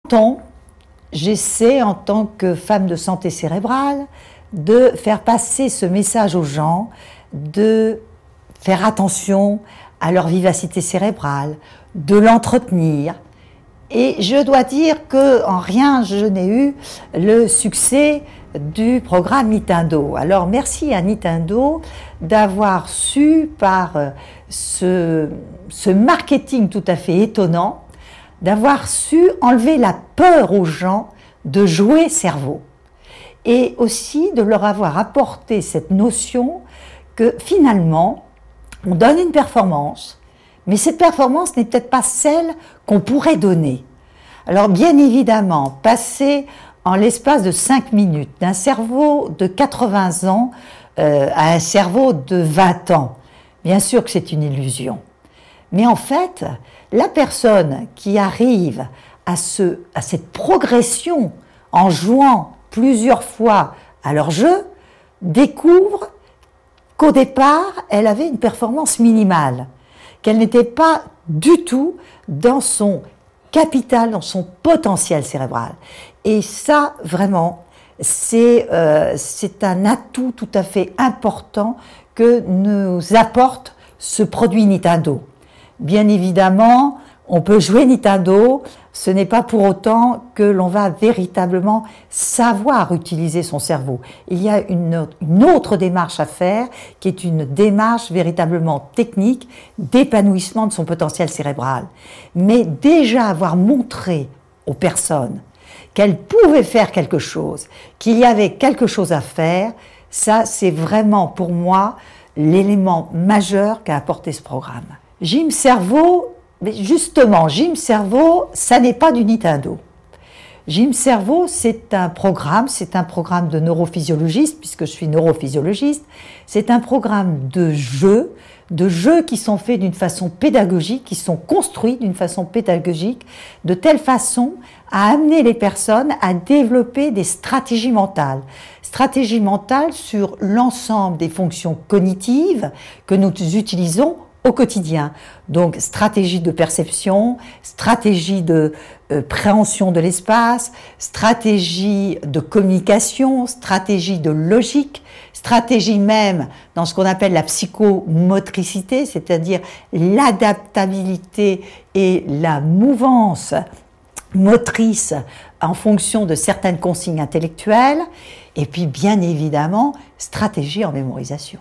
temps, j'essaie, en tant que femme de santé cérébrale, de faire passer ce message aux gens, de faire attention à leur vivacité cérébrale, de l'entretenir. Et je dois dire qu'en rien, je n'ai eu le succès du programme Nintendo. Alors merci à Nintendo d'avoir su, par ce marketing tout à fait étonnant, d'avoir su enlever la peur aux gens de jouer cerveau. Et aussi de leur avoir apporté cette notion que finalement, on donne une performance, mais cette performance n'est peut-être pas celle qu'on pourrait donner. Alors bien évidemment, passer en l'espace de 5 minutes d'un cerveau de 80 ans à un cerveau de 20 ans, bien sûr que c'est une illusion. Mais en fait, la personne qui arrive à cette progression en jouant plusieurs fois à leur jeu, découvre qu'au départ, elle avait une performance minimale, qu'elle n'était pas du tout dans son capital, dans son potentiel cérébral. Et ça, vraiment, c'est un atout tout à fait important que nous apporte ce produit Nintendo. Bien évidemment, on peut jouer Nintendo, ce n'est pas pour autant que l'on va véritablement savoir utiliser son cerveau. Il y a une autre démarche à faire, qui est une démarche véritablement technique d'épanouissement de son potentiel cérébral. Mais déjà avoir montré aux personnes qu'elles pouvaient faire quelque chose, qu'il y avait quelque chose à faire, ça c'est vraiment pour moi l'élément majeur qu'a apporté ce programme. Gym Cerveau, mais justement, Gym Cerveau, ça n'est pas du Nintendo. Gym Cerveau, c'est un programme de neurophysiologiste, puisque je suis neurophysiologiste. C'est un programme de jeux qui sont faits d'une façon pédagogique, qui sont construits d'une façon pédagogique, de telle façon à amener les personnes à développer des stratégies mentales. Stratégies mentales sur l'ensemble des fonctions cognitives que nous utilisons au quotidien. Donc, stratégie de perception, stratégie de préhension de l'espace, stratégie de communication, stratégie de logique, stratégie même dans ce qu'on appelle la psychomotricité, c'est-à-dire l'adaptabilité et la mouvance motrice en fonction de certaines consignes intellectuelles, et puis bien évidemment, stratégie en mémorisation.